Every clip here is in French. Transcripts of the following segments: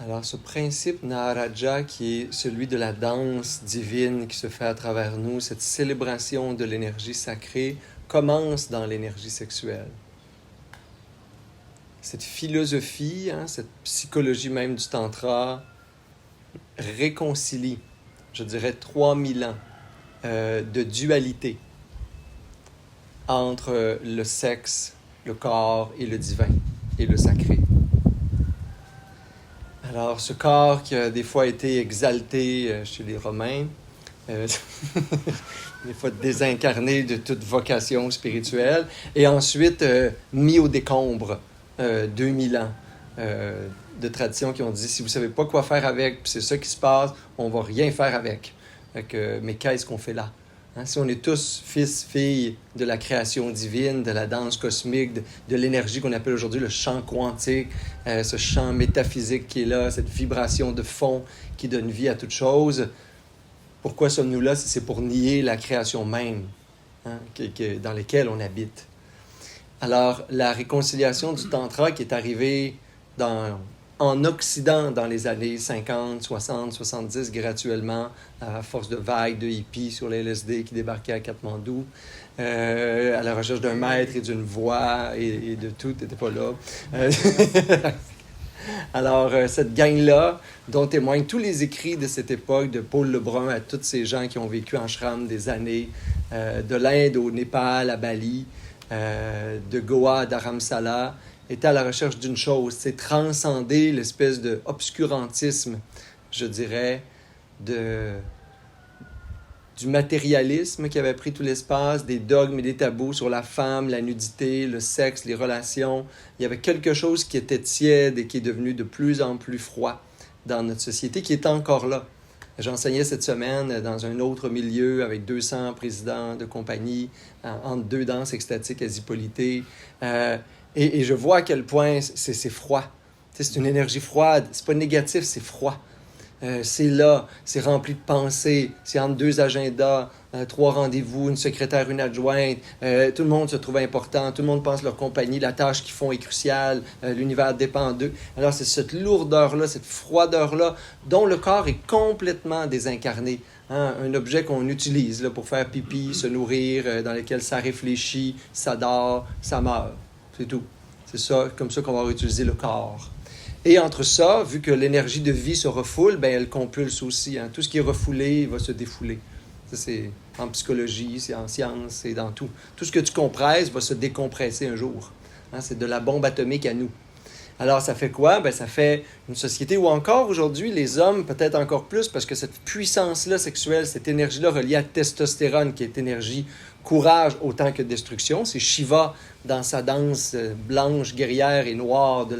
Alors, ce principe Naharaja, qui est celui de la danse divine qui se fait à travers nous, cette célébration de l'énergie sacrée, commence dans l'énergie sexuelle. Cette philosophie, cette psychologie même du Tantra, réconcilie, je dirais, 3000 ans de dualité entre le sexe, le corps et le divin, et le sacré. Alors, ce corps qui a des fois été exalté chez les Romains, des fois désincarné de toute vocation spirituelle, et ensuite mis au décombre 2000 ans de traditions qui ont dit, si vous ne savez pas quoi faire avec, puis c'est ça qui se passe, on ne va rien faire avec. Mais qu'est-ce qu'on fait là? Si on est tous fils, filles de la création divine, de la danse cosmique, de l'énergie qu'on appelle aujourd'hui le champ quantique, ce champ métaphysique qui est là, cette vibration de fond qui donne vie à toute chose, pourquoi sommes-nous là? C'est pour nier la création même dans laquelle on habite. Alors, la réconciliation du Tantra qui est arrivée en Occident dans les années 50, 60, 70, graduellement, à force de vagues de hippies sur les LSD qui débarquaient à Katmandou, à la recherche d'un maître et d'une voix et de tout, t'étais pas là. Alors, cette gang-là, dont témoignent tous les écrits de cette époque, de Paul Lebrun à tous ces gens qui ont vécu en shram des années, de l'Inde au Népal, à Bali, de Goa à Dharamsala, était à la recherche d'une chose, c'est transcender l'espèce d'obscurantisme, je dirais, du matérialisme qui avait pris tout l'espace, des dogmes et des tabous sur la femme, la nudité, le sexe, les relations. Il y avait quelque chose qui était tiède et qui est devenu de plus en plus froid dans notre société, qui est encore là. J'enseignais cette semaine dans un autre milieu avec 200 présidents de compagnie, entre deux danses extatiques à Zipolité. Et je vois à quel point c'est froid. C'est une énergie froide. C'est pas négatif, c'est froid. C'est là, c'est rempli de pensées. C'est entre deux agendas, 3 rendez-vous, une secrétaire, une adjointe. Tout le monde se trouve important. Tout le monde pense leur compagnie. La tâche qu'ils font est cruciale. L'univers dépend d'eux. Alors, c'est cette lourdeur-là, cette froideur-là, dont le corps est complètement désincarné. Un objet qu'on utilise là, pour faire pipi, se nourrir, dans lequel ça réfléchit, ça dort, ça meurt. C'est tout. C'est ça, comme ça qu'on va utiliser le corps. Et entre ça, vu que l'énergie de vie se refoule, elle compulse aussi. Tout ce qui est refoulé va se défouler. Ça, c'est en psychologie, c'est en science, c'est dans tout. Tout ce que tu compresses va se décompresser un jour. C'est de la bombe atomique à nous. Alors, ça fait quoi? Ça fait une société où encore aujourd'hui, les hommes, peut-être encore plus, parce que cette puissance-là sexuelle, cette énergie-là reliée à testostérone, qui est énergie courage autant que destruction, c'est Shiva dans sa danse blanche, guerrière et noire de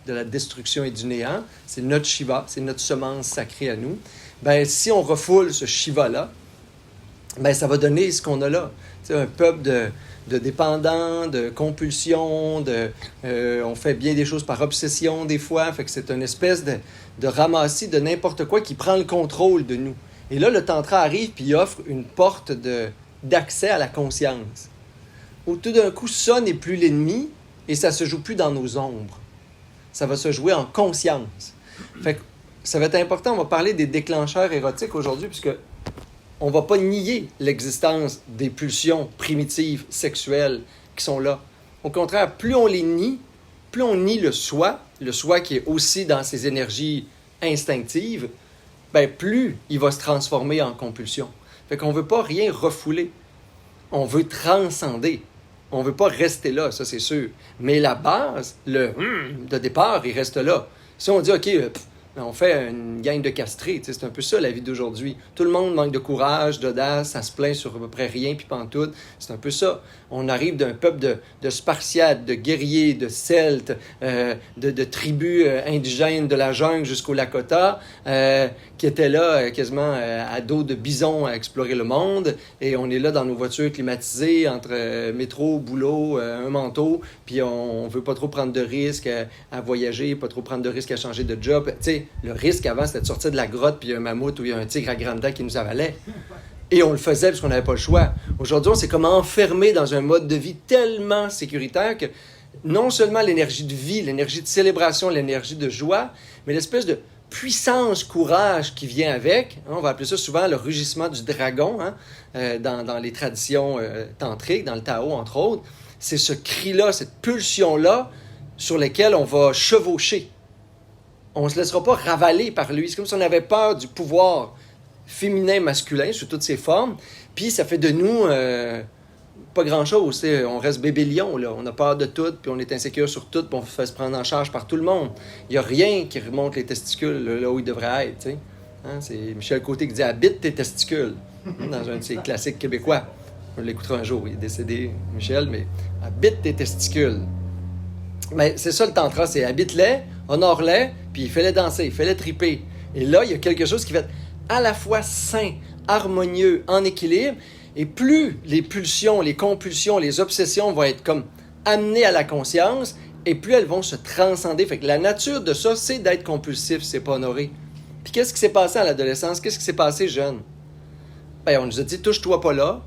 la destruction et du néant. C'est notre Shiva, c'est notre semence sacrée à nous. Si on refoule ce Shiva-là, ça va donner ce qu'on a là. Un peuple de dépendants, de compulsions, on fait bien des choses par obsession des fois, fait que c'est une espèce de ramassis de n'importe quoi qui prend le contrôle de nous. Et là, le Tantra arrive puis il offre une porte d'accès à la conscience. Où tout d'un coup, ça n'est plus l'ennemi et ça ne se joue plus dans nos ombres. Ça va se jouer en conscience. Fait que ça va être important, on va parler des déclencheurs érotiques aujourd'hui, puisque on ne va pas nier l'existence des pulsions primitives, sexuelles qui sont là. Au contraire, plus on les nie, plus on nie le soi qui est aussi dans ses énergies instinctives, plus il va se transformer en compulsion. Fait qu'on ne veut pas rien refouler. On veut transcender. On ne veut pas rester là, ça c'est sûr. Mais la base, de départ, il reste là. Si on dit, OK, on fait une gang de castrés, c'est un peu ça la vie d'aujourd'hui. Tout le monde manque de courage, d'audace, ça se plaint sur à peu près rien, puis pantoute. C'est un peu ça. On arrive d'un peuple de Spartiates, de guerriers, de Celtes, de tribus indigènes de la jungle jusqu'au Lakota, qui étaient là quasiment à dos de bisons à explorer le monde. Et on est là dans nos voitures climatisées, entre métro, boulot, un manteau, puis on veut pas trop prendre de risques à voyager, pas trop prendre de risques à changer de job. Tu sais, le risque avant, c'était de sortir de la grotte, puis il y a un mammouth ou il y a un tigre à grandes dents qui nous avalait. Et on le faisait parce qu'on n'avait pas le choix. Aujourd'hui, on s'est comme enfermé dans un mode de vie tellement sécuritaire que non seulement l'énergie de vie, l'énergie de célébration, l'énergie de joie, mais l'espèce puissance, courage qui vient avec. On va appeler ça souvent le rugissement du dragon, dans les traditions tantriques, dans le Tao, entre autres. C'est ce cri-là, cette pulsion-là sur laquelle on va chevaucher. On ne se laissera pas ravaler par lui. C'est comme si on avait peur du pouvoir féminin, masculin, sous toutes ses formes. Puis ça fait de nous pas grand-chose. On reste bébé lion, là. On a peur de tout, puis on est insécure sur tout, puis on fait se prendre en charge par tout le monde. Il n'y a rien qui remonte les testicules là où ils devraient être. C'est Michel Côté qui dit « Habite tes testicules » dans un de ses classiques québécois. On l'écoutera un jour, il est décédé, Michel, mais « Habite tes testicules ». Mais c'est ça le tantra, c'est habite-les, honore-les, puis fais-les danser, fais-les triper. Et là, il y a quelque chose qui va être à la fois sain, harmonieux, en équilibre, et plus les pulsions, les compulsions, les obsessions vont être comme amenées à la conscience, et plus elles vont se transcender. Fait que la nature de ça, c'est d'être compulsif, c'est pas honoré. Puis qu'est-ce qui s'est passé à l'adolescence? Qu'est-ce qui s'est passé jeune? Ben, on nous a dit, touche-toi pas là,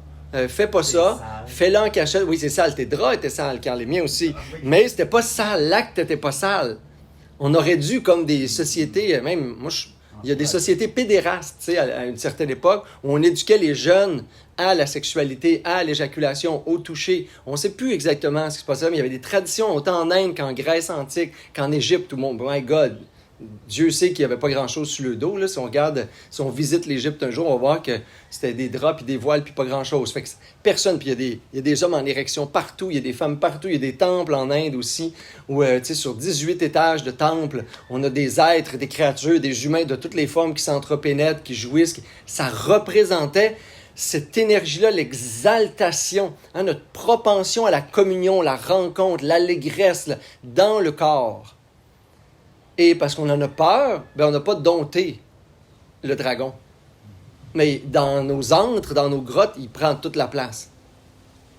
fais pas ça, fais-le en cachette. Oui, c'est sale, tes draps étaient sales, car les miens aussi. Mais c'était pas sale, l'acte était pas sale. On aurait dû, comme des sociétés, même, il y a des sociétés pédérastes, tu sais, à une certaine époque, où on éduquait les jeunes à la sexualité, à l'éjaculation, au toucher. On ne sait plus exactement ce qui se passait, mais il y avait des traditions autant en Inde qu'en Grèce antique, qu'en Égypte, tout le monde. My God! Dieu sait qu'il n'y avait pas grand-chose sur le dos. Là. Si on visite l'Égypte un jour, on va voir que c'était des draps, puis des voiles, puis pas grand-chose. Fait que personne, puis il y a des hommes en érection partout, il y a des femmes partout, il y a des temples en Inde aussi, où, sur 18 étages de temples, on a des êtres, des créatures, des humains de toutes les formes qui s'entrepénètrent, qui jouissent. Ça représentait cette énergie-là, l'exaltation, notre propension à la communion, la rencontre, l'allégresse là, dans le corps. Et parce qu'on en a peur, on n'a pas dompté le dragon. Mais dans nos antres, dans nos grottes, il prend toute la place.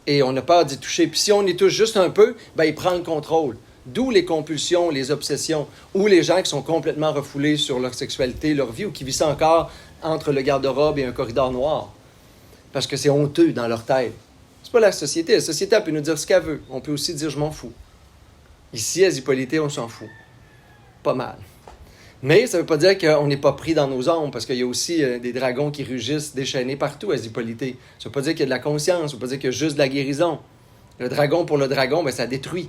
Et on a peur d'y toucher. Puis si on y touche juste un peu, il prend le contrôle. D'où les compulsions, les obsessions, ou les gens qui sont complètement refoulés sur leur sexualité, leur vie, ou qui vivent ça encore entre le garde-robe et un corridor noir. Parce que c'est honteux dans leur tête. C'est pas la société. La société, elle peut nous dire ce qu'elle veut. On peut aussi dire « je m'en fous ». Ici, à Hippolyte, on s'en fout. Pas mal. Mais ça ne veut pas dire qu'on n'est pas pris dans nos ombres, parce qu'il y a aussi des dragons qui rugissent déchaînés partout à Hippolyte. Ça ne veut pas dire qu'il y a de la conscience, ça ne veut pas dire qu'il y a juste de la guérison. Le dragon pour le dragon, ça détruit.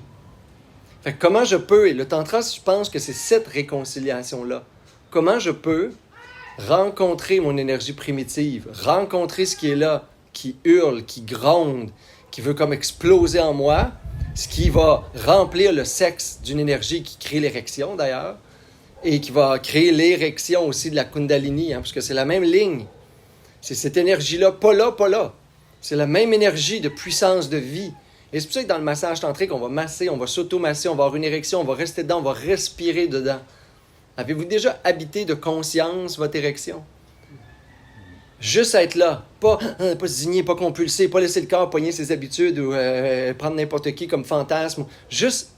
Fait que comment je peux, et le tantra, je pense que c'est cette réconciliation-là, comment je peux rencontrer mon énergie primitive, rencontrer ce qui est là, qui hurle, qui gronde, qui veut comme exploser en moi, ce qui va remplir le sexe d'une énergie qui crée l'érection d'ailleurs, et qui va créer l'érection aussi de la Kundalini, parce que c'est la même ligne. C'est cette énergie-là, pas là, pas là. C'est la même énergie de puissance de vie. Et c'est pour ça que dans le massage tantrique, on va masser, on va s'auto-masser, on va avoir une érection, on va rester dedans, on va respirer dedans. Avez-vous déjà habité de conscience votre érection? Juste être là, pas zigner, pas compulser, pas laisser le corps pogner ses habitudes ou prendre n'importe qui comme fantasme. Juste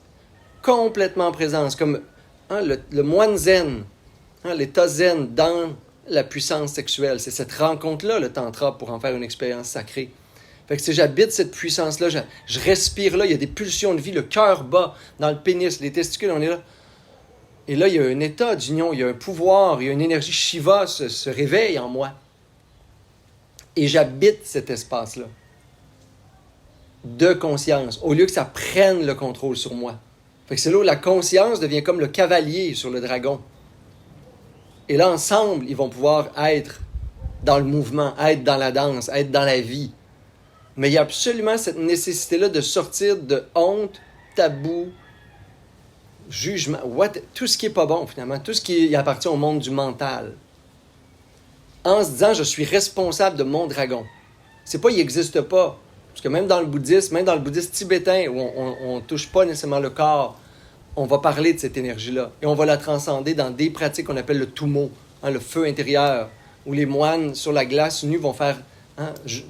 complètement en présence, comme le moine zen, l'état zen dans la puissance sexuelle. C'est cette rencontre-là, le tantra, pour en faire une expérience sacrée. Fait que si j'habite cette puissance-là, je respire là, il y a des pulsions de vie, le cœur bat dans le pénis, les testicules, on est là. Et là, il y a un état d'union, il y a un pouvoir, il y a une énergie Shiva se réveille en moi. Et j'habite cet espace-là de conscience, au lieu que ça prenne le contrôle sur moi. Fait que c'est là où la conscience devient comme le cavalier sur le dragon. Et là, ensemble, ils vont pouvoir être dans le mouvement, être dans la danse, être dans la vie. Mais il y a absolument cette nécessité-là de sortir de honte, tabou, jugement, tout ce qui n'est pas bon finalement, tout ce qui appartient au monde du mental. En se disant, je suis responsable de mon dragon. C'est pas, il n'existe pas. Parce que même dans le bouddhisme tibétain, où on ne touche pas nécessairement le corps, on va parler de cette énergie-là. Et on va la transcender dans des pratiques qu'on appelle le tumo, le feu intérieur, où les moines sur la glace nue vont faire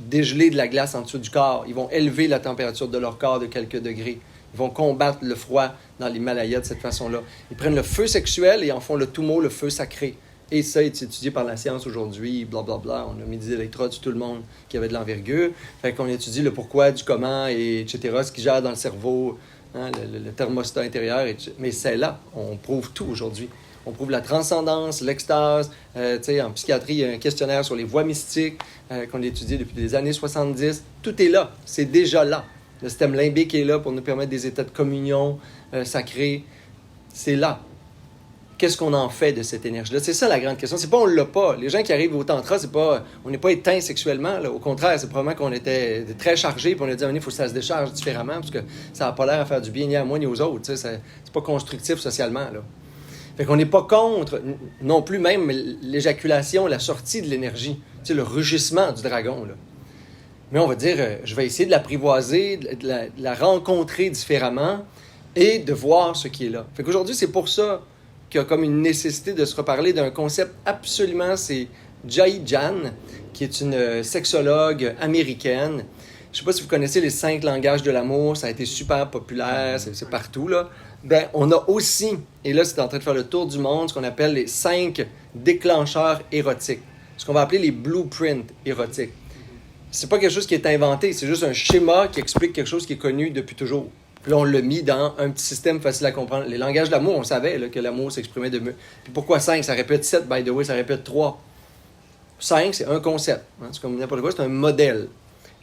dégeler de la glace en dessous du corps. Ils vont élever la température de leur corps de quelques degrés. Ils vont combattre le froid dans l'Himalaya de cette façon-là. Ils prennent le feu sexuel et en font le tumo, le feu sacré. Et ça est étudié par la science aujourd'hui, blablabla. On a mis des électrodes sur tout le monde qui avait de l'envergure. Fait qu'on étudie le pourquoi, du comment, et etc., ce qui gère dans le cerveau, le thermostat intérieur. Mais c'est là, on prouve tout aujourd'hui. on prouve la transcendance, l'extase. En psychiatrie, il y a un questionnaire sur les voies mystiques qu'on a étudié depuis les années 70. Tout est là, c'est déjà là. Le système limbique est là pour nous permettre des états de communion sacrée. C'est là. Qu'est-ce qu'on en fait de cette énergie-là? C'est ça la grande question. C'est pas on l'a pas. Les gens qui arrivent au tantra, c'est pas on n'est pas éteint sexuellement. Là. Au contraire, c'est probablement qu'on était très chargés puis on a dit il faut que ça se décharge différemment parce que ça n'a pas l'air à faire du bien ni à moi ni aux autres. C'est pas constructif socialement. Là. Fait qu'on n'est pas contre non plus même l'éjaculation, la sortie de l'énergie, le rugissement du dragon. Là. Mais on va dire, je vais essayer de l'apprivoiser, de la rencontrer différemment et de voir ce qui est là. Fait qu'aujourd'hui, c'est pour ça qu'il y a comme une nécessité de se reparler d'un concept absolument, c'est Jai Jan, qui est une sexologue américaine. Je ne sais pas si vous connaissez les 5 langages de l'amour, ça a été super populaire, c'est partout, là. Ben, on a aussi, et là, c'est en train de faire le tour du monde, ce qu'on appelle les 5 déclencheurs érotiques, ce qu'on va appeler les blueprints érotiques. C'est pas quelque chose qui est inventé, c'est juste un schéma qui explique quelque chose qui est connu depuis toujours. Puis là, on l'a mis dans un petit système facile à comprendre. Les langages de l'amour, on savait là, que l'amour s'exprimait de mieux. Puis pourquoi 5? Ça répète 7, by the way, ça répète 3. 5, c'est un concept. Hein? C'est comme n'importe quoi, c'est un modèle.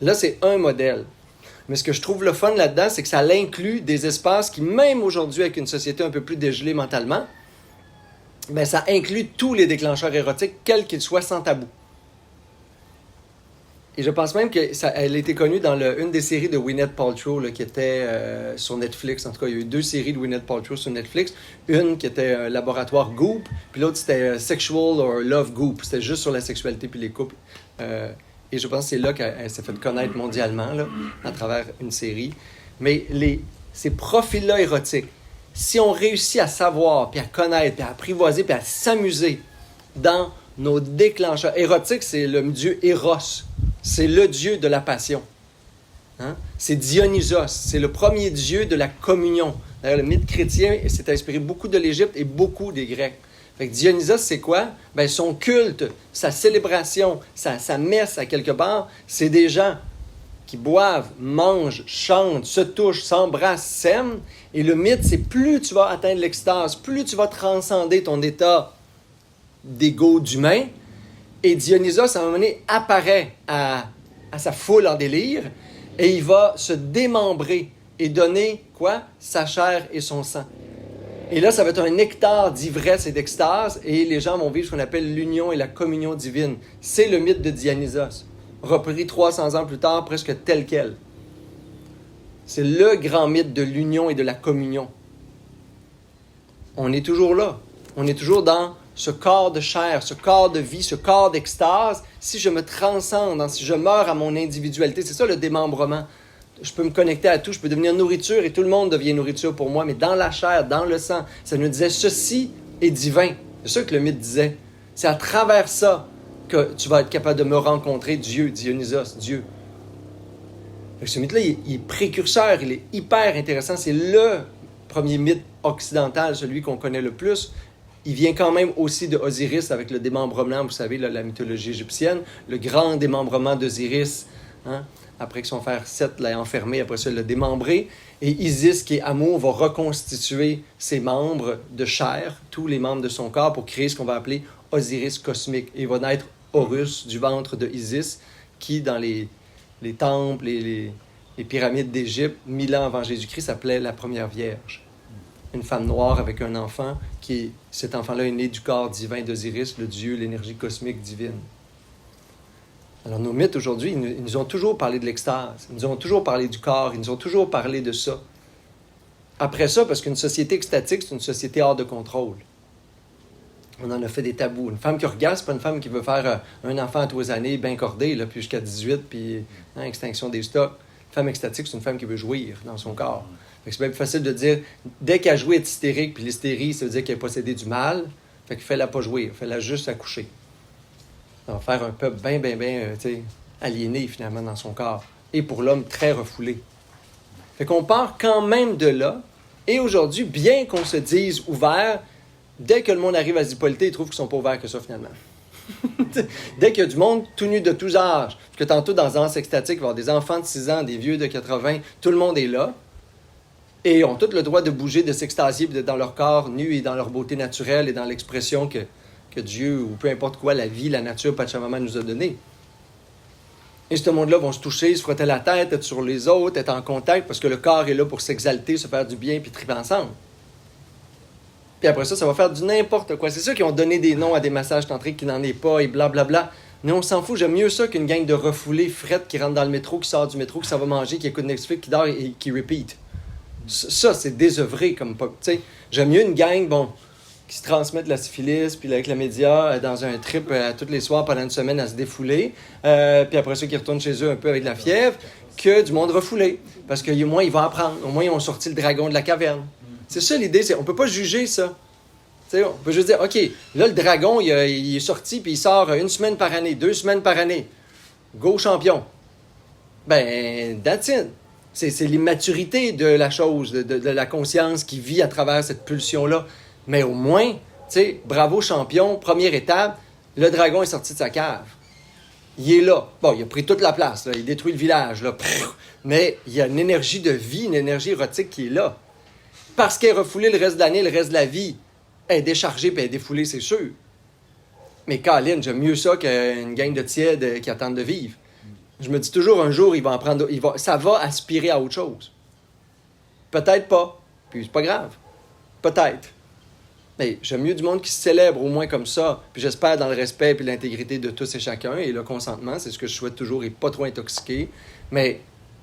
Là, c'est un modèle. Mais ce que je trouve le fun là-dedans, c'est que ça inclut des espaces qui, même aujourd'hui, avec une société un peu plus dégelée mentalement, ben, ça inclut tous les déclencheurs érotiques, quels qu'ils soient, sans tabou. Et je pense même qu'elle a été connue dans une des séries de Gwyneth Paltrow là, qui était sur Netflix. En tout cas, il y a eu 2 séries de Gwyneth Paltrow sur Netflix. Une qui était Laboratoire Goop, puis l'autre c'était Sexual or Love Goop. C'était juste sur la sexualité puis les couples. Et je pense que c'est là qu'elle s'est fait connaître mondialement, là, à travers une série. Mais ces profils-là érotiques, si on réussit à savoir, puis à connaître, puis à apprivoiser, puis à s'amuser dans nos déclencheurs érotiques, c'est le dieu Eros. C'est le dieu de la passion. Hein? C'est Dionysos. C'est le premier dieu de la communion. D'ailleurs, le mythe chrétien s'est inspiré beaucoup de l'Égypte et beaucoup des Grecs. Fait que Dionysos, c'est quoi? Ben, son culte, sa célébration, sa messe à quelque part, c'est des gens qui boivent, mangent, chantent, se touchent, s'embrassent, s'aiment. Et le mythe, c'est plus tu vas atteindre l'extase, plus tu vas transcender ton état d'ego d'humain. Et Dionysos, à un moment donné, apparaît à sa foule en délire et il va se démembrer et donner, quoi? Sa chair et son sang. Et là, ça va être un nectar d'ivresse et d'extase et les gens vont vivre ce qu'on appelle l'union et la communion divine. C'est le mythe de Dionysos, repris 300 ans plus tard, presque tel quel. C'est le grand mythe de l'union et de la communion. On est toujours là. On est toujours dans ce corps de chair, ce corps de vie, ce corps d'extase. Si je me transcende, si je meurs à mon individualité, c'est ça le démembrement. Je peux me connecter à tout, je peux devenir nourriture et tout le monde devient nourriture pour moi, mais dans la chair, dans le sang, ça nous disait ceci est divin. C'est ça que le mythe disait. C'est à travers ça que tu vas être capable de me rencontrer, Dieu, Dionysos, Dieu. Ce mythe-là, il est précurseur, il est hyper intéressant. C'est le premier mythe occidental, celui qu'on connaît le plus. Il vient quand même aussi de Osiris avec le démembrement, vous savez, la mythologie égyptienne, le grand démembrement d'Osiris, hein, après que son frère Seth l'a enfermé, après ça, il l'a démembré. Et Isis, qui est amour, va reconstituer ses membres de chair, tous les membres de son corps, pour créer ce qu'on va appeler Osiris cosmique. Et il va naître Horus du ventre de Isis, qui, dans les temples, les pyramides d'Égypte, 1000 ans avant Jésus-Christ, s'appelait la première vierge. Une femme noire avec un enfant, cet enfant-là est né du corps divin d'Osiris, le dieu, l'énergie cosmique divine. Alors nos mythes aujourd'hui, ils nous ont toujours parlé de l'extase, ils nous ont toujours parlé du corps, ils nous ont toujours parlé de ça. Après ça, parce qu'une société extatique, c'est une société hors de contrôle. On en a fait des tabous. Une femme qui orgasme, c'est pas une femme qui veut faire un enfant à 3 années, bien cordé, là, puis jusqu'à 18, puis extinction des stocks. Une femme extatique, c'est une femme qui veut jouir dans son corps. Fait que c'est bien plus facile de dire, dès qu'elle joue, elle est hystérique, puis l'hystérie, ça veut dire qu'elle est possédée du mal. Fait que fais-la pas jouir, fais-la juste accoucher. Ça va faire un peuple bien, aliéné, finalement, dans son corps. Et pour l'homme, très refoulé. Fait qu'on part quand même de là. Et aujourd'hui, bien qu'on se dise ouvert, dès que le monde arrive à Zippolyté, ils trouvent qu'ils sont pas ouverts que ça, finalement. Dès qu'il y a du monde tout nu de tous âges, parce que tantôt, dans un extatique, il va y avoir des enfants de 6 ans, des vieux de 80, tout le monde est là. et ont tout le droit de bouger, de s'extasier dans leur corps nu et dans leur beauté naturelle et dans l'expression que Dieu, ou peu importe quoi, la vie, la nature, Pachamama nous a donnée. Et ce monde-là vont se toucher, se frotter la tête, être sur les autres, être en contact, parce que le corps est là pour s'exalter, se faire du bien, puis triper ensemble. Puis après ça va faire du n'importe quoi. C'est ceux qui ont donné des noms à des massages tantriques qui n'en est pas, et blablabla. Mais on s'en fout, j'aime mieux ça qu'une gang de refoulés, frettes, qui rentrent dans le métro, qui sort du métro, qui s'en va manger, qui écoute Netflix, qui dort et qui repeat. Ça, c'est désœuvré comme pas. Tu sais, j'aime mieux une gang, qui se transmettent la syphilis, puis avec la média, dans un trip tous les soirs pendant une semaine à se défouler, puis après ça, qui retournent chez eux un peu avec de la fièvre, que du monde refoulé. Parce qu'au moins, ils vont apprendre. Au moins, ils ont sorti le dragon de la caverne. C'est ça l'idée, on ne peut pas juger ça. T'sais, on peut juste dire, OK, là, le dragon, il est sorti, puis il sort 1 semaine par année, 2 semaines par année. Go champion. Ben, that's it. C'est l'immaturité de la chose, de la conscience qui vit à travers cette pulsion-là. Mais au moins, bravo champion, première étape, le dragon est sorti de sa cave. Il est là. Bon, il a pris toute la place, là. Il détruit le village, là. Mais il y a une énergie de vie, une énergie érotique qui est là. Parce qu'elle est refoulée le reste de l'année, le reste de la vie. Elle est déchargée puis elle est défoulée, c'est sûr. Mais Colin, j'aime mieux ça qu'une gang de tièdes qui attendent de vivre. Je me dis toujours, un jour, ça va aspirer à autre chose. Peut-être pas. Puis c'est pas grave. Peut-être. Mais j'aime mieux du monde qui se célèbre au moins comme ça. Puis j'espère dans le respect et l'intégrité de tous et chacun. Et le consentement, c'est ce que je souhaite toujours et pas trop intoxiqué. Mais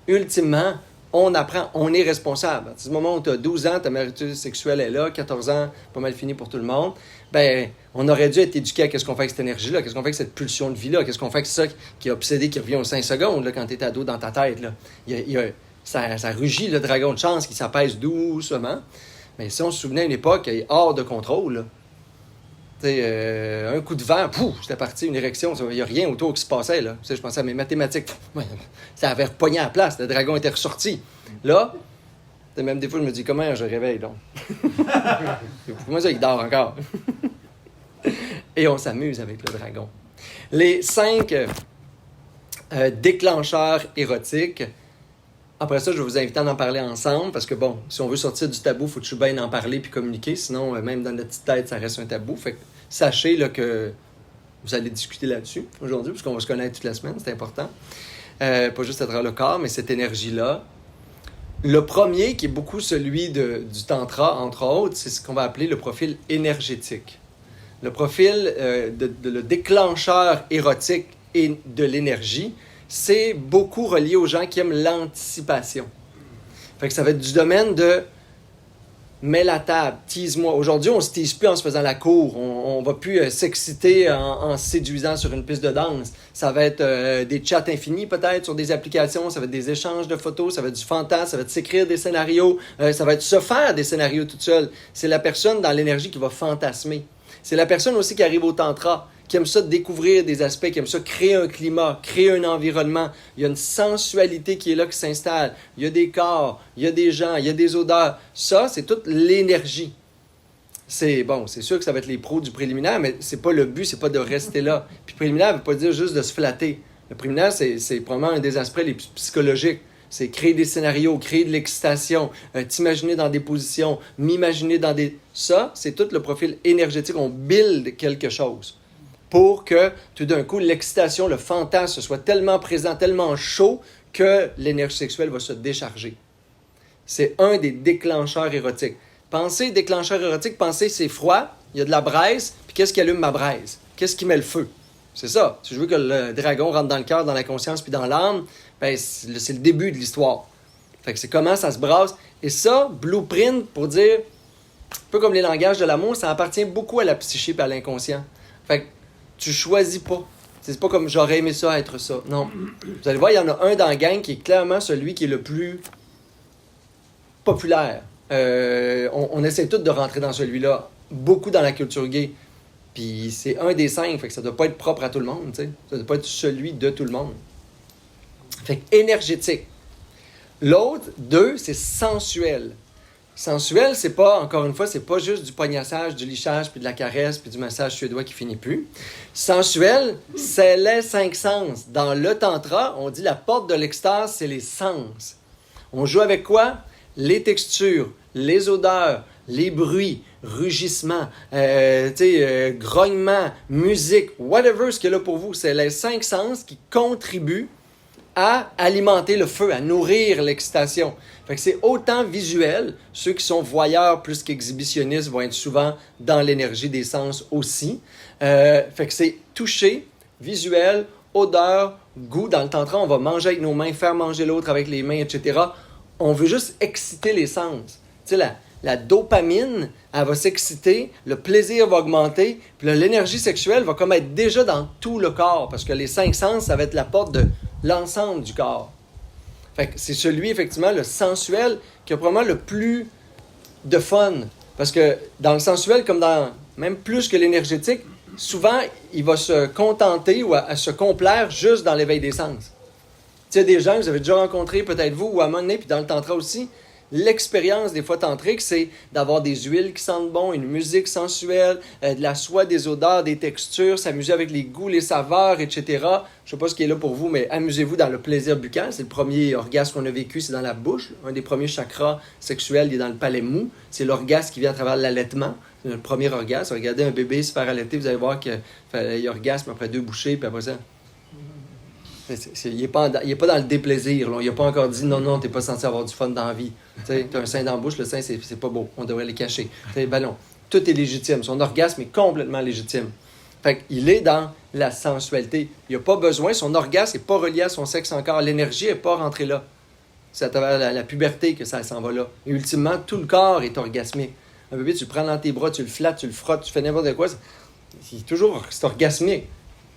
ultimement, on apprend, on est responsable. À ce moment où tu as 12 ans, ta maturité sexuelle est là, 14 ans, pas mal fini pour tout le monde, ben on aurait dû être éduqué à qu'est-ce qu'on fait avec cette énergie-là, qu'est-ce qu'on fait avec cette pulsion de vie-là, qu'est-ce qu'on fait avec ça qui est obsédé, qui revient aux 5 secondes là, quand tu es ado dans ta tête. Là. Ça rugit le dragon de chance qui s'apaise doucement. Mais si on se souvenait à une époque, il est hors de contrôle. Un coup de vent, pouf, c'était parti, une érection, il n'y a rien autour qui se passait. Là. Je pensais à mes mathématiques, ça avait repogné à la place, le dragon était ressorti. Là, même des fois, je me dis, comment je réveille donc? Comment ça, il dort encore? Et on s'amuse avec le dragon. Les 5 déclencheurs érotiques. Après ça, je vais vous inviter à en parler ensemble, parce que bon, si on veut sortir du tabou, il faut toujours bien en parler puis communiquer, sinon, même dans notre petite tête, ça reste un tabou. Fait que sachez là, que vous allez discuter là-dessus aujourd'hui, parce qu'on va se connaître toute la semaine, c'est important. Pas juste à travers le corps, mais cette énergie-là. Le premier, qui est beaucoup celui du tantra, entre autres, c'est ce qu'on va appeler le profil énergétique. Le profil, le déclencheur érotique et de l'énergie, c'est beaucoup relié aux gens qui aiment l'anticipation. Fait que ça va être du domaine de mets la table, tease-moi. Aujourd'hui, on se tease plus en se faisant la cour. On va plus s'exciter en se séduisant sur une piste de danse. Ça va être des chats infinis peut-être sur des applications. Ça va être des échanges de photos. Ça va être du fantasme. Ça va être s'écrire des scénarios. Ça va être se faire des scénarios toute seule. C'est la personne dans l'énergie qui va fantasmer. C'est la personne aussi qui arrive au tantra, qui aime ça découvrir des aspects, qui aime ça créer un climat, créer un environnement. Il y a une sensualité qui est là, qui s'installe. Il y a des corps, il y a des gens, il y a des odeurs. Ça, c'est toute l'énergie. C'est sûr que ça va être les pros du préliminaire, mais c'est pas le but, c'est pas de rester là. Puis préliminaire ne veut pas dire juste de se flatter. Le préliminaire, c'est probablement un des aspects les plus psychologiques. C'est créer des scénarios, créer de l'excitation, t'imaginer dans des positions, m'imaginer dans des... Ça, c'est tout le profil énergétique. On build quelque chose pour que, tout d'un coup, l'excitation, le fantasme soit tellement présent, tellement chaud, que l'énergie sexuelle va se décharger. C'est un des déclencheurs érotiques. Pensez déclencheur érotique, pensez c'est froid, il y a de la braise, puis qu'est-ce qui allume ma braise? Qu'est-ce qui met le feu? C'est ça. Si je veux que le dragon rentre dans le cœur, dans la conscience, puis dans l'âme, ben, c'est le début de l'histoire. Fait que c'est comment ça se brasse. Et ça, blueprint, pour dire, un peu comme les langages de l'amour, ça appartient beaucoup à la psyché et à l'inconscient. Fait que tu choisis pas. C'est pas comme j'aurais aimé ça être ça. Non. Vous allez voir, il y en a un dans la gang qui est clairement celui qui est le plus populaire. On essaie tous de rentrer dans celui-là. Beaucoup dans la culture gay. Puis c'est un des 5, fait que ça doit pas être propre à tout le monde, tu sais. Ça doit pas être celui de tout le monde. Fait que énergétique. L'autre, 2, c'est sensuel. Sensuel, c'est pas, encore une fois, c'est pas juste du pognassage, du lichage, puis de la caresse, puis du massage suédois qui finit plus. Sensuel, c'est les 5 sens. Dans le tantra, on dit la porte de l'extase, c'est les sens. On joue avec quoi? les textures, les odeurs, les bruits, rugissements, grognements, musique, whatever ce qu'il y a là pour vous. C'est les 5 sens qui contribuent à alimenter le feu, à nourrir l'excitation. Fait que c'est autant visuel. Ceux qui sont voyeurs plus qu'exhibitionnistes vont être souvent dans l'énergie des sens aussi. Fait que c'est toucher, visuel, odeur, goût. Dans le tantra, on va manger avec nos mains, faire manger l'autre avec les mains, etc. On veut juste exciter les sens. Tu sais, la dopamine, elle va s'exciter, le plaisir va augmenter, puis là, l'énergie sexuelle va comme être déjà dans tout le corps, parce que les 5 sens, ça va être la porte de l'ensemble du corps. Fait que c'est celui, effectivement, le sensuel, qui a probablement le plus de fun. Parce que dans le sensuel, comme dans même plus que l'énergétique, souvent, il va se contenter ou à se complaire juste dans l'éveil des sens. Il y a des gens que vous avez déjà rencontrés, peut-être vous, ou à un moment donné, puis dans le tantra aussi, l'expérience des fois tantrique, c'est d'avoir des huiles qui sentent bon, une musique sensuelle, de la soie, des odeurs, des textures, s'amuser avec les goûts, les saveurs, etc. Je ne sais pas ce qui est là pour vous, mais amusez-vous dans le plaisir buccal. C'est le premier orgasme qu'on a vécu, c'est dans la bouche. Un des premiers chakras sexuels, il est dans le palais mou. C'est l'orgasme qui vient à travers l'allaitement. C'est le premier orgasme. Regardez un bébé se faire allaiter, vous allez voir qu'il y a orgasme après 2 bouchées, puis après ça... Il n'est pas dans le déplaisir. Là. Il n'a pas encore dit non, tu n'es pas censé avoir du fun dans la vie. Tu as un sein dans la bouche, le sein, c'est pas beau. On devrait les cacher. Non. Tout est légitime. Son orgasme est complètement légitime. Fait qu'il est dans la sensualité. Il n'a pas besoin, son orgasme n'est pas relié à son sexe encore. L'énergie n'est pas rentrée là. C'est à travers la puberté que ça s'en va là. Et ultimement, tout le corps est orgasmique. Un bébé, tu le prends dans tes bras, tu le flattes, tu le frottes, tu fais n'importe quoi. C'est orgasmique.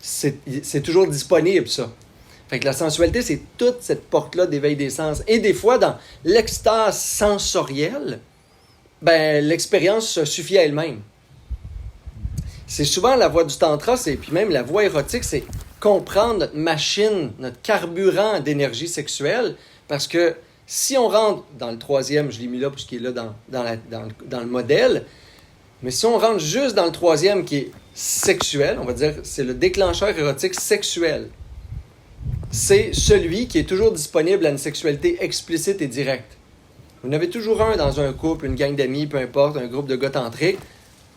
C'est toujours disponible, ça. Fait que la sensualité, c'est toute cette porte-là d'éveil des sens. Et des fois, dans l'extase sensorielle, l'expérience se suffit à elle-même. C'est souvent la voie du tantra, puis même la voie érotique, c'est comprendre notre machine, notre carburant d'énergie sexuelle, parce que si on rentre dans le 3e, je l'ai mis là parce qu'il est là dans le modèle, mais si on rentre juste dans le 3e qui est sexuel, on va dire, c'est le déclencheur érotique sexuel. C'est celui qui est toujours disponible à une sexualité explicite et directe. Vous en avez toujours un dans un couple, une gang d'amis, peu importe, un groupe de gars tantriques.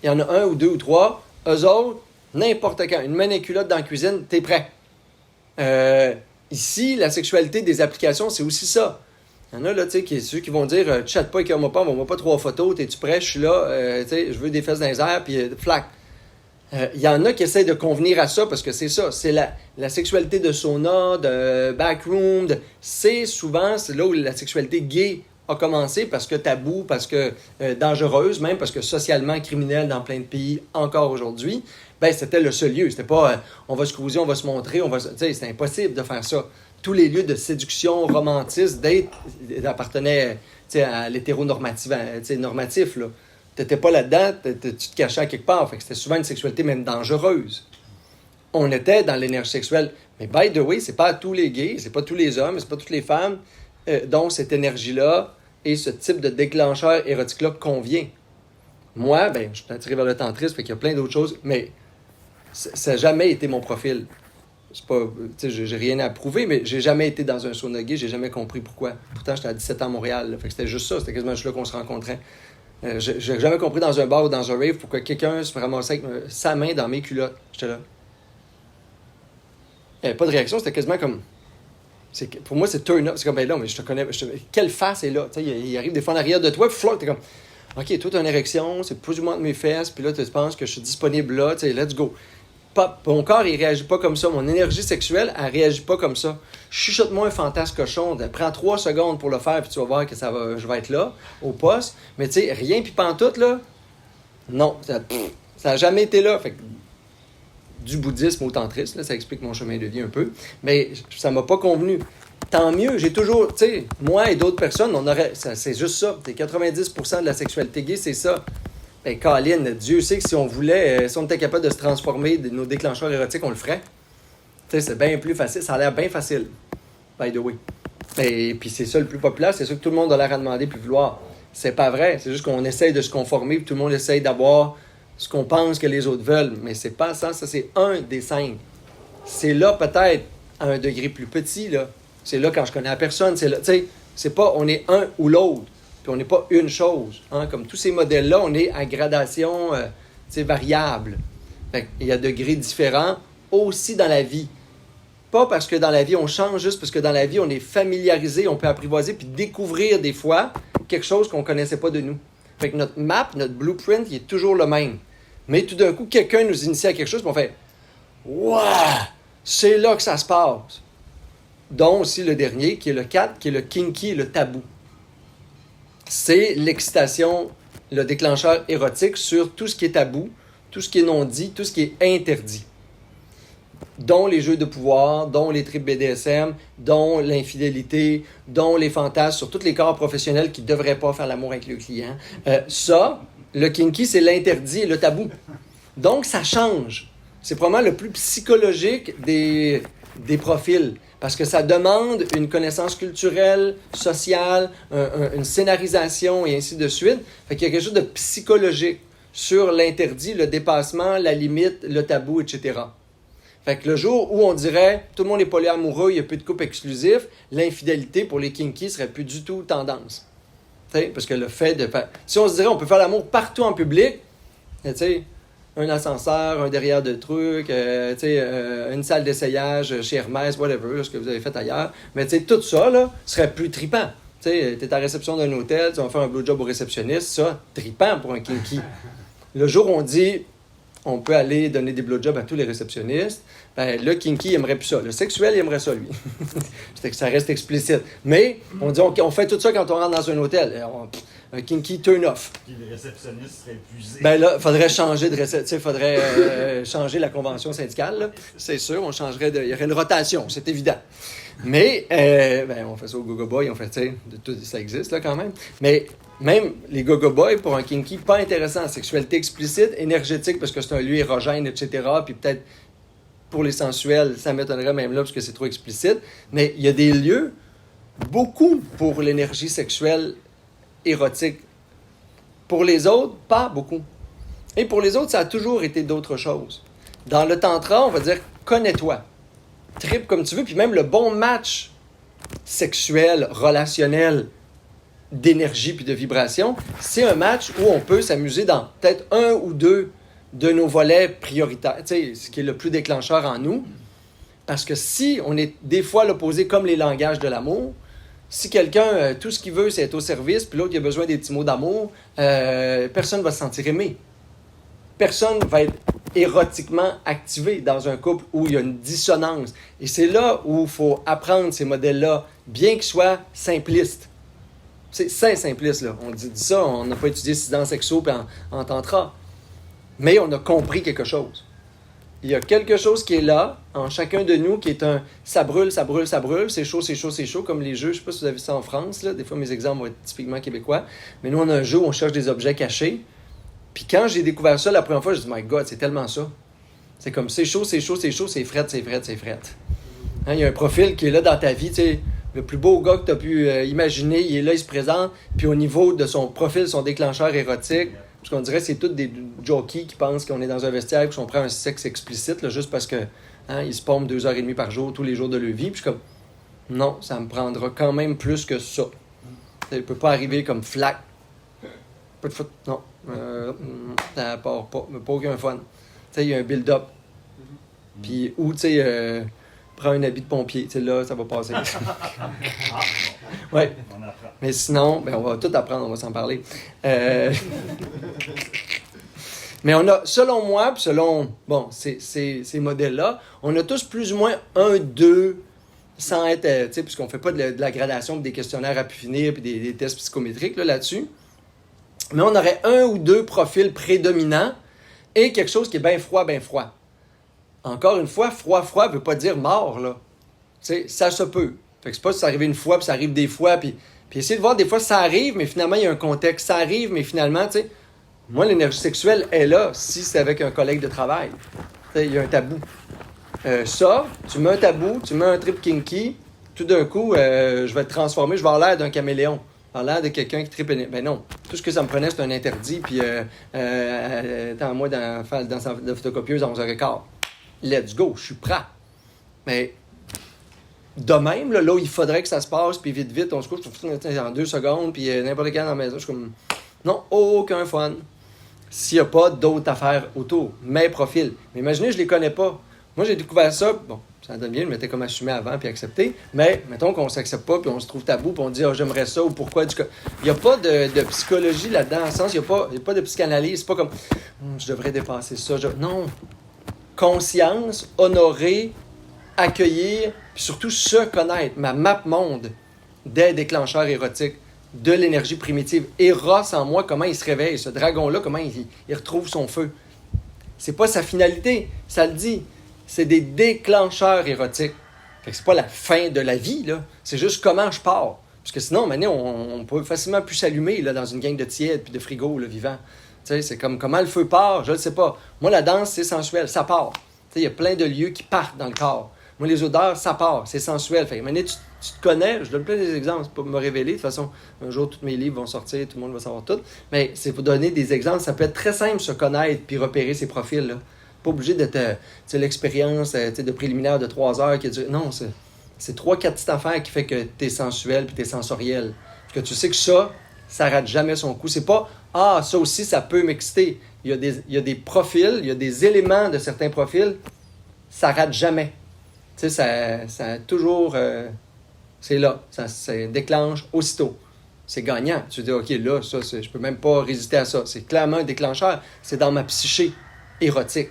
Il y en a 1 ou 2 ou 3. Eux autres, n'importe quand, une main et culotte dans la cuisine, t'es prêt. Ici, la sexualité des applications, c'est aussi ça. Il y en a, là, tu sais, ceux qui vont dire « Chatte pas, écœure-moi pas, envoie-moi pas 3 photos, t'es-tu prêt? Je suis là, tu sais, je veux des fesses dans les airs, puis flac. » Il y en a qui essayent de convenir à ça parce que c'est ça, c'est la sexualité de sauna, de backroom, c'est là où la sexualité gay a commencé parce que tabou, parce que dangereuse, même parce que socialement criminelle dans plein de pays encore aujourd'hui. C'était le seul lieu. C'était pas on va se cruiser, on va se montrer, c'est impossible de faire ça. Tous les lieux de séduction, romantisme, date appartenaient à l'hétéronormatif, normatif là. T'étais pas là-dedans, tu te cachais à quelque part. Fait que c'était souvent une sexualité même dangereuse. On était dans l'énergie sexuelle. Mais by the way, c'est pas tous les gays, c'est pas tous les hommes, c'est pas toutes les femmes dont cette énergie-là et ce type de déclencheur érotique-là convient. Moi, je suis attiré vers le tantrisme, fait qu'il y a plein d'autres choses, mais ça n'a jamais été mon profil. C'est pas, j'ai rien à prouver, mais j'ai jamais été dans un sauna gay, j'ai jamais compris pourquoi. Pourtant, j'étais à 17 ans à Montréal, là, fait que c'était juste ça, c'était quasiment juste là qu'on se rencontrait. J'ai jamais compris dans un bar ou dans un rave pourquoi quelqu'un se fait ramasser avec sa main dans mes culottes. J'étais là. Il n'y avait pas de réaction, c'était quasiment comme... Pour moi, c'est turn up. C'est comme, là, mais je te connais. Quelle face est là? Il arrive des fois en arrière de toi, puis tu es comme, OK, toi, tu as une érection, c'est plus ou moins de mes fesses, puis là, tu penses que je suis disponible là, let's go. Mon corps, il réagit pas comme ça. Mon énergie sexuelle, elle réagit pas comme ça. Chuchote-moi un fantasme cochon. Prends 3 secondes pour le faire, puis tu vas voir que je vais être là, au poste. Mais tu sais, rien puis pantoute, là, non. Ça n'a jamais été là. Fait que, du bouddhisme au tantrisme, là, ça explique mon chemin de vie un peu. Mais ça m'a pas convenu. Tant mieux, j'ai toujours, tu sais, moi et d'autres personnes, c'est juste ça. 90% de la sexualité gay, c'est ça. Colin, Dieu sait que si on voulait, si on était capable de se transformer de nos déclencheurs érotiques, on le ferait. Tu sais, c'est bien plus facile. Ça a l'air bien facile, by the way. Et puis c'est ça le plus populaire, c'est ça que tout le monde a l'air à demander puis vouloir. C'est pas vrai, c'est juste qu'on essaye de se conformer puis tout le monde essaye d'avoir ce qu'on pense que les autres veulent. Mais c'est pas ça, c'est un des 5. C'est là peut-être à un degré plus petit, là. C'est là quand je connais la personne, c'est là, tu sais, c'est pas on est un ou l'autre. Puis on n'est pas une chose. Hein? Comme tous ces modèles-là, on est à gradation variable. Il y a degrés différents aussi dans la vie. Pas parce que dans la vie, on change, juste parce que dans la vie, on est familiarisé, on peut apprivoiser puis découvrir des fois quelque chose qu'on ne connaissait pas de nous. Fait que notre map, notre blueprint, il est toujours le même. Mais tout d'un coup, quelqu'un nous initie à quelque chose, puis on fait « Wow! C'est là que ça se passe! » Dont aussi le dernier, qui est le 4, qui est le kinky, le tabou. C'est l'excitation, le déclencheur érotique sur tout ce qui est tabou, tout ce qui est non dit, tout ce qui est interdit. Dont les jeux de pouvoir, dont les tripes BDSM, dont l'infidélité, dont les fantasmes sur tous les corps professionnels qui ne devraient pas faire l'amour avec le client. Ça, le kinky, c'est l'interdit et le tabou. Donc, ça change. C'est probablement le plus psychologique des profils. Parce que ça demande une connaissance culturelle, sociale, une scénarisation et ainsi de suite. Fait qu'il y a quelque chose de psychologique sur l'interdit, le dépassement, la limite, le tabou, etc. Fait que le jour où on dirait tout le monde est polyamoureux, il n'y a plus de couple exclusif, l'infidélité pour les kinky serait plus du tout tendance. T'sais, parce que le fait de faire... Si on se dirait on peut faire l'amour partout en public, un ascenseur, un derrière de trucs, une salle d'essayage chez Hermès, whatever, ce que vous avez fait ailleurs, mais tout ça là, serait plus trippant. Tu es à la réception d'un hôtel, tu vas faire un blowjob au réceptionniste, ça, trippant pour un kinky. Le jour où on dit on peut aller donner des blowjobs à tous les réceptionnistes, ben, le kinky aimerait plus ça. Le sexuel, il aimerait ça, lui. C'est que ça reste explicite. Mais on dit on fait tout ça quand on rentre dans un hôtel. Un kinky turn-off. Puis les réceptionnistes seraient épuisés. Ben là, il faudrait changer changer la convention syndicale. Là. C'est sûr, il y aurait une rotation, c'est évident. Mais, on fait ça au Go-Go Boy, ça existe là quand même. Mais même les Go-Go Boys, pour un kinky, pas intéressant. Sexualité explicite, énergétique, parce que c'est un lieu érogène, etc. Puis peut-être pour les sensuels, ça m'étonnerait même là, parce que c'est trop explicite. Mais il y a des lieux, beaucoup pour l'énergie sexuelle érotique. Pour les autres, pas beaucoup. Et pour les autres, ça a toujours été d'autres choses. Dans le tantra, on va dire « connais-toi ». Tripe comme tu veux, puis même le bon match sexuel, relationnel, d'énergie puis de vibration, c'est un match où on peut s'amuser dans peut-être un ou deux de nos volets prioritaires, ce qui est le plus déclencheur en nous. Parce que si on est des fois l'opposé comme les langages de l'amour, si quelqu'un, tout ce qu'il veut, c'est être au service, puis l'autre, il a besoin des petits mots d'amour, personne ne va se sentir aimé. Personne ne va être érotiquement activé dans un couple où il y a une dissonance. Et c'est là où il faut apprendre ces modèles-là, bien qu'ils soient simplistes. C'est simpliste, là. On dit ça, on n'a pas étudié 6 ans sexo puis en tantra. Mais on a compris quelque chose. Il y a quelque chose qui est là, en chacun de nous, qui est un « ça brûle, ça brûle, ça brûle, c'est chaud, c'est chaud, c'est chaud », comme les jeux, je ne sais pas si vous avez vu ça en France, là. Des fois mes exemples vont être typiquement québécois, mais nous on a un jeu où on cherche des objets cachés. Puis quand j'ai découvert ça la première fois, je me dis « My God, c'est tellement ça ». C'est comme c'est chaud, c'est chaud, c'est chaud, c'est frette, c'est frette, c'est frette. Hein, il y a un profil qui est là dans ta vie, tu sais. Le plus beau gars que tu as pu imaginer, il est là, il se présente. Puis au niveau de son profil, son déclencheur érotique, parce qu'on dirait que c'est tous des jockeys qui pensent qu'on est dans un vestiaire et qu'on prend un sexe explicite, là, juste parce que ils se pompent 2h30 par jour, tous les jours de leur vie. Puis je suis comme, non, ça me prendra quand même plus que ça. Ça ne peut pas arriver comme flac. Pas de foot, non. Ça part pas. Pas aucun fun. Tu sais, il y a un build-up. Puis, ou, tu sais, prends un habit de pompier. Tu sais, là, ça va passer. Ouais. Mais sinon, on va tout apprendre, on va s'en parler. Mais on a, selon moi, puis selon, ces modèles-là, on a tous plus ou moins 1, 2, sans être, tu sais, puisqu'on ne fait pas de la gradation, des questionnaires à pu finir, puis des tests psychométriques là-dessus. Mais on aurait 1 ou 2 profils prédominants et quelque chose qui est bien froid, bien froid. Encore une fois, froid ne veut pas dire mort, là. Tu sais, ça se peut. Fait que c'est pas si ça arrive une fois, puis ça arrive des fois, puis essayer de voir, des fois, ça arrive, mais finalement, il y a un contexte. Ça arrive, mais finalement, tu sais, moi, l'énergie sexuelle est là si c'est avec un collègue de travail. Tu sais, il y a un tabou. Ça, tu mets un tabou, tu mets un trip kinky, tout d'un coup, je vais te transformer, je vais avoir l'air d'un caméléon. avoir l'air de quelqu'un qui tripe. Ben non, tout ce que ça me prenait, c'était un interdit, puis attends-moi dans sa photocopieuse à 11h15. Let's go, je suis prêt. Mais de même, là où il faudrait que ça se passe, puis vite, on se couche en 2 secondes, puis n'importe quand dans la maison, je suis comme, non, aucun fun. S'il n'y a pas d'autres affaires autour, mes profils. Mais imaginez, je ne les connais pas. Moi, j'ai découvert ça, bon, ça donne bien, je m'étais comme assumé avant, puis accepté, mais mettons qu'on ne s'accepte pas, puis on se trouve tabou, puis on dit, j'aimerais ça, ou pourquoi. Il n'y a pas de psychologie là-dedans, en sens, il n'y a pas de psychanalyse, c'est pas comme, je devrais dépasser ça. Non. Conscience, honorer, accueillir, puis surtout se connaître. Ma map monde des déclencheurs érotiques, de l'énergie primitive. Eros en moi, comment il se réveille. Ce dragon-là, comment il retrouve son feu. C'est pas sa finalité, ça le dit. C'est des déclencheurs érotiques. Fait que c'est pas la fin de la vie, là. C'est juste comment je pars. Parce que sinon, maintenant, on peut facilement plus s'allumer là, dans une gang de tièdes puis de frigo là, vivant. Tu sais, c'est comme comment le feu part, je ne sais pas. Moi, la danse, c'est sensuel, ça part. Tu sais, il y a plein de lieux qui partent dans le corps. Moi, les odeurs, ça part, c'est sensuel. Fait que maintenant, tu te connais, je donne plein d'exemples, c'est pas me révéler. De toute façon, un jour, tous mes livres vont sortir, tout le monde va savoir tout. Mais c'est pour donner des exemples. Ça peut être très simple, se connaître puis repérer ses profils. Là. Pas obligé d'être l'expérience de préliminaire de 3 heures qui dure. Non, c'est 3-4 petites affaires qui fait que tu es sensuel puis tu es sensoriel. Puis que tu sais que ça rate jamais son coup. C'est pas ça aussi, ça peut m'exciter. Il y a des profils, il y a des éléments de certains profils, ça rate jamais. Tu sais, ça a toujours. C'est là. Ça déclenche aussitôt. C'est gagnant. Tu te dis, OK, là, je peux même pas résister à ça. C'est clairement un déclencheur. C'est dans ma psyché érotique.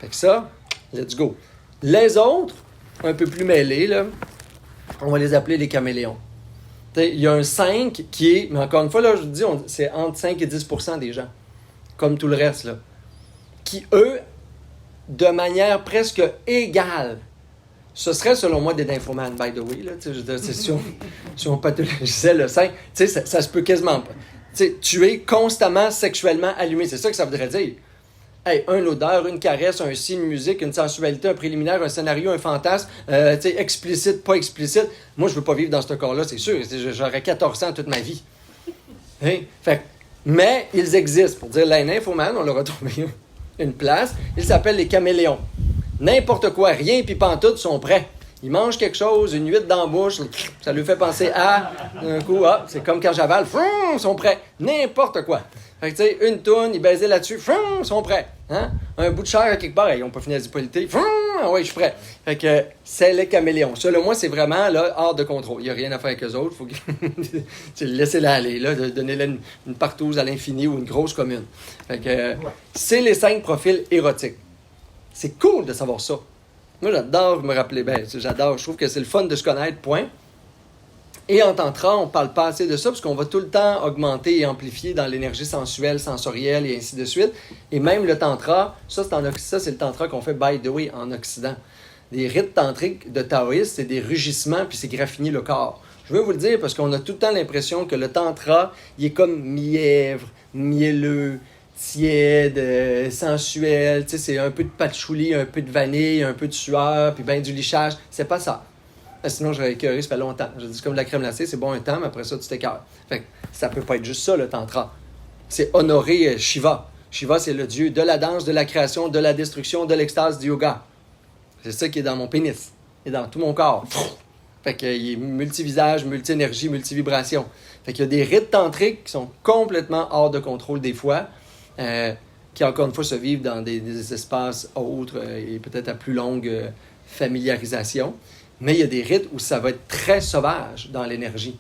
Fait que ça, let's go. Les autres, un peu plus mêlés, là, on va les appeler les caméléons. Il y a un 5 qui est, mais encore une fois, là, je vous dis, c'est entre 5 et 10% des gens, comme tout le reste, là, qui, eux, de manière presque égale, ce serait, selon moi, des nymphomanes, by the way, là, si on pathologisait le 5, ça se peut quasiment pas. Tu es constamment sexuellement allumé, c'est ça que ça voudrait dire. Hey, une odeur, une caresse, un signe, une musique, une sensualité, un préliminaire, un scénario, un fantasme, explicite, pas explicite. Moi, je veux pas vivre dans ce corps-là, c'est sûr. J'aurais 14 ans toute ma vie. Hein? Mais ils existent. Pour dire la nymphomane, on leur a trouvé une place. Ils s'appellent les caméléons. N'importe quoi, rien puis pantoute sont prêts. Ils mangent quelque chose, une huître dans la bouche, ça lui fait penser à, un coup, c'est comme quand j'avale, ils sont prêts. N'importe quoi. Fait que, tu sais, une toune, ils baisaient là-dessus, ils sont prêts. Hein? Un bout de chair à quelque part, ils n'ont pas fini la dipolité, oui, je suis prêt. Fait que c'est les caméléons. Selon moi, c'est vraiment là, hors de contrôle. Il n'y a rien à faire avec eux autres. Faut que laissez-la aller, là, donnez-la une partouze à l'infini ou une grosse commune. Fait que c'est les 5 profils érotiques. C'est cool de savoir ça. Moi, j'adore me rappeler, j'adore. Je trouve que c'est le fun de se connaître, point. Et en tantra, on ne parle pas assez de ça parce qu'on va tout le temps augmenter et amplifier dans l'énergie sensuelle, sensorielle et ainsi de suite. Et même le tantra, ça c'est le tantra qu'on fait, by the way, en Occident. Les rites tantriques de taoïstes, c'est des rugissements puis c'est graffiner le corps. Je veux vous le dire parce qu'on a tout le temps l'impression que le tantra, il est comme mièvre, mielleux, tiède, sensuel. Tu sais, c'est un peu de patchouli, un peu de vanille, un peu de sueur, puis ben du lichage. C'est pas ça. Sinon, j'aurais écœuré, ça fait longtemps. Je dis comme de la crème glacée, c'est bon un temps, mais après ça, tu t'écœures. Fait que ça peut pas être juste ça, le tantra. C'est honorer Shiva. Shiva, c'est le dieu de la danse, de la création, de la destruction, de l'extase, du yoga. C'est ça qui est dans mon pénis. Il est dans tout mon corps. Fait qu'il est multivisage, multi-énergie, multi-vibration. Fait qu'il y a des rites tantriques qui sont complètement hors de contrôle des fois, qui encore une fois se vivent dans des espaces autres et peut-être à plus longue familiarisation. Mais il y a des rites où ça va être très sauvage dans l'énergie,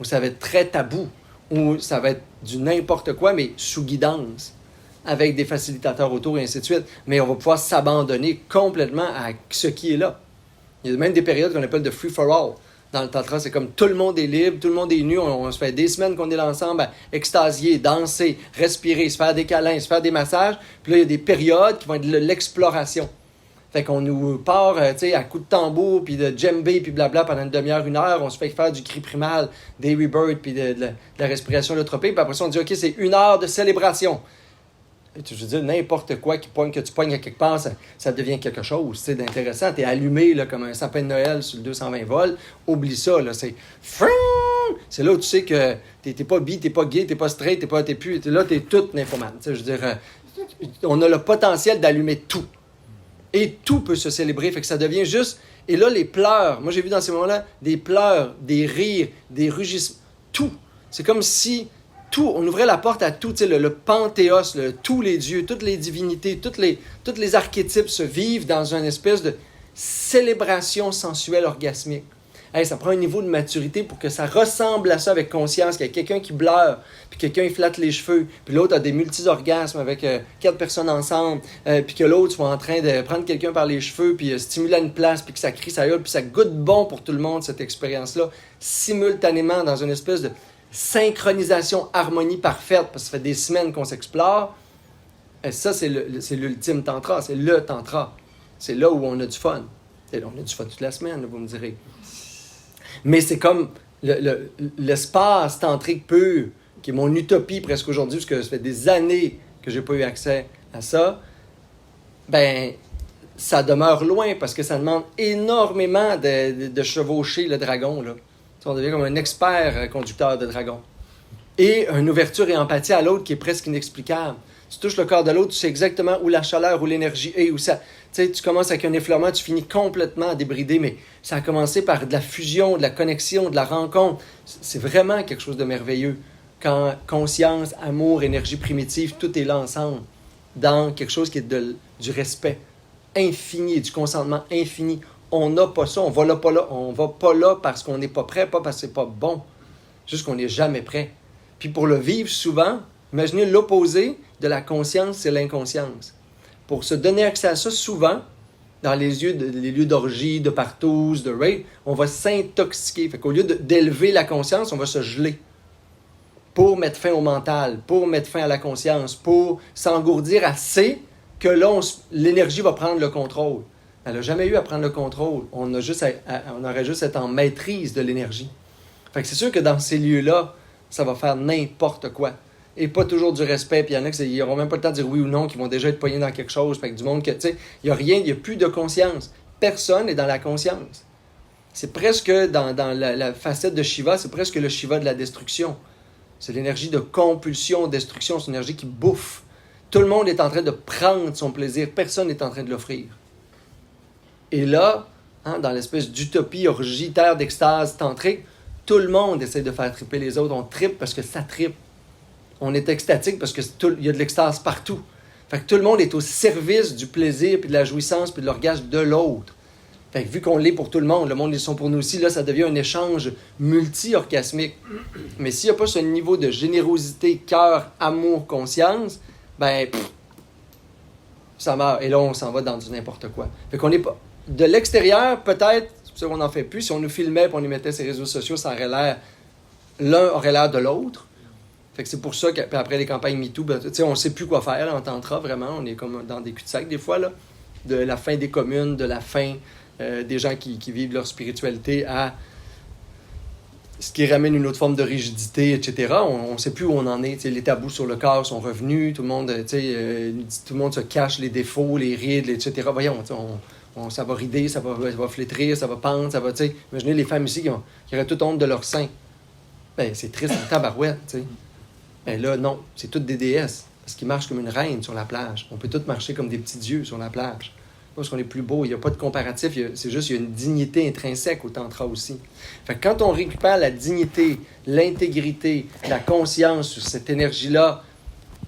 où ça va être très tabou, où ça va être du n'importe quoi, mais sous guidance, avec des facilitateurs autour et ainsi de suite. Mais on va pouvoir s'abandonner complètement à ce qui est là. Il y a même des périodes qu'on appelle de free for all. Dans le tantra, c'est comme tout le monde est libre, tout le monde est nu, on se fait des semaines qu'on est là ensemble à extasier, danser, respirer, se faire des câlins, se faire des massages. Puis là, il y a des périodes qui vont être de l'exploration. Fait qu'on nous part, à coups de tambour, puis de djembé, puis blabla, pendant une demi-heure, 1 heure. On se fait faire du cri primal, des rebirths, puis de la respiration holotropique. Puis après ça, on dit, OK, c'est 1 heure de célébration. Et je veux dire, n'importe quoi que tu pognes à quelque part, ça devient quelque chose d'intéressant. Tu es allumé là, comme un sapin de Noël sur le 220 volts. Oublie ça. Là, c'est là où tu sais que tu n'es pas bi, tu n'es pas gay, tu n'es pas straight, tu es là, tu es toute nymphomane. Je veux dire, on a le potentiel d'allumer tout. Et tout peut se célébrer, fait que ça devient juste... Et là, les pleurs, moi j'ai vu dans ces moments-là, des pleurs, des rires, des rugissements, tout. C'est comme si tout, on ouvrait la porte à tout, le panthéos, tous les dieux, toutes les divinités, tous les archétypes se vivent dans une espèce de célébration sensuelle orgasmique. Hey, ça prend un niveau de maturité pour que ça ressemble à ça avec conscience, qu'il y a quelqu'un qui pleure, puis quelqu'un il flatte les cheveux, puis l'autre a des multi-orgasmes avec 4 personnes ensemble, puis que l'autre soit en train de prendre quelqu'un par les cheveux, puis stimuler à une place, puis que ça crie, ça hurle, puis ça goûte bon pour tout le monde, cette expérience-là, simultanément dans une espèce de synchronisation, harmonie parfaite, parce que ça fait des semaines qu'on s'explore. Et ça, c'est l'ultime tantra, c'est le tantra. C'est là où on a du fun. Et on a du fun toute la semaine, là, vous me direz. Mais c'est comme l'espace tantrique pur, qui est mon utopie presque aujourd'hui, parce que ça fait des années que je n'ai pas eu accès à ça. Ben, ça demeure loin, parce que ça demande énormément de chevaucher le dragon, là. On devient comme un expert conducteur de dragon. Et une ouverture et empathie à l'autre qui est presque inexplicable. Tu touches le corps de l'autre, tu sais exactement où la chaleur, où l'énergie est, où ça... Tu sais, tu commences avec un effleurement, tu finis complètement débridé, mais ça a commencé par de la fusion, de la connexion, de la rencontre. C'est vraiment quelque chose de merveilleux. Quand conscience, amour, énergie primitive, tout est là ensemble, dans quelque chose qui est du respect infini, du consentement infini. On n'a pas ça, on va pas là parce qu'on n'est pas prêt, pas parce que c'est pas bon, juste qu'on n'est jamais prêt. Puis pour le vivre souvent, imaginez l'opposé de la conscience, c'est l'inconscience. Pour se donner accès à ça souvent, dans les lieux d'orgie, de partous, de raid, on va s'intoxiquer. Fait qu'au lieu d'élever la conscience, on va se geler pour mettre fin au mental, pour mettre fin à la conscience, pour s'engourdir assez que là, l'énergie va prendre le contrôle. Elle n'a jamais eu à prendre le contrôle. On aurait juste à être en maîtrise de l'énergie. Fait que c'est sûr que dans ces lieux-là, ça va faire n'importe quoi. Et pas toujours du respect. Puis il y en a qui n'auront même pas le temps de dire oui ou non, qui vont déjà être poignés dans quelque chose. Fait que du monde que, tu sais, il n'y a plus de conscience. Personne n'est dans la conscience. C'est presque, dans la facette de Shiva, c'est presque le Shiva de la destruction. C'est l'énergie de compulsion, destruction, c'est une énergie qui bouffe. Tout le monde est en train de prendre son plaisir. Personne n'est en train de l'offrir. Et là, dans l'espèce d'utopie orgitaire d'extase tantrique, tout le monde essaie de faire tripper les autres. On trippe parce que ça trippe. On est extatique parce qu'il y a de l'extase partout. Fait que tout le monde est au service du plaisir, puis de la jouissance, puis de l'orgasme de l'autre. Fait que vu qu'on l'est pour tout le monde ils sont pour nous aussi, là, ça devient un échange multi-orgasmique. Mais s'il n'y a pas ce niveau de générosité, cœur, amour, conscience, ça meurt. Et là, on s'en va dans du n'importe quoi. Fait qu'on est pas... De l'extérieur, peut-être, c'est pour ça qu'on n'en fait plus, si on nous filmait et on les mettait sur les réseaux sociaux, l'un aurait l'air de l'autre. Fait que c'est pour ça qu'après les campagnes MeToo, on ne sait plus quoi faire là, en tantra, vraiment. On est comme dans des cul-de-sac des fois, là, de la fin des communes, de la fin des gens qui vivent leur spiritualité à ce qui ramène une autre forme de rigidité, etc. On ne sait plus où on en est. T'sais, les tabous sur le corps sont revenus, tout le monde se cache les défauts, les rides, etc. Voyons, ça va rider, ça va flétrir, ça va pendre, ça va... Imaginez les femmes ici qui auraient toute honte de leur sein. C'est triste en tabarouette, tu sais. Là, non, c'est toutes des déesses, parce qu'ils marchent comme une reine sur la plage. On peut tous marcher comme des petits dieux sur la plage. Parce qu'on est plus beau, il n'y a pas de comparatif, c'est juste qu'il y a une dignité intrinsèque au tantra aussi. Fait que quand on récupère la dignité, l'intégrité, la conscience sur cette énergie-là,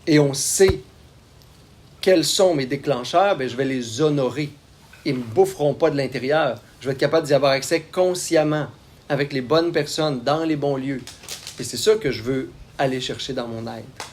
et on sait quels sont mes déclencheurs, je vais les honorer. Ils ne me boufferont pas de l'intérieur. Je vais être capable d'y avoir accès consciemment, avec les bonnes personnes, dans les bons lieux. Et c'est ça que je veux aller chercher dans mon être.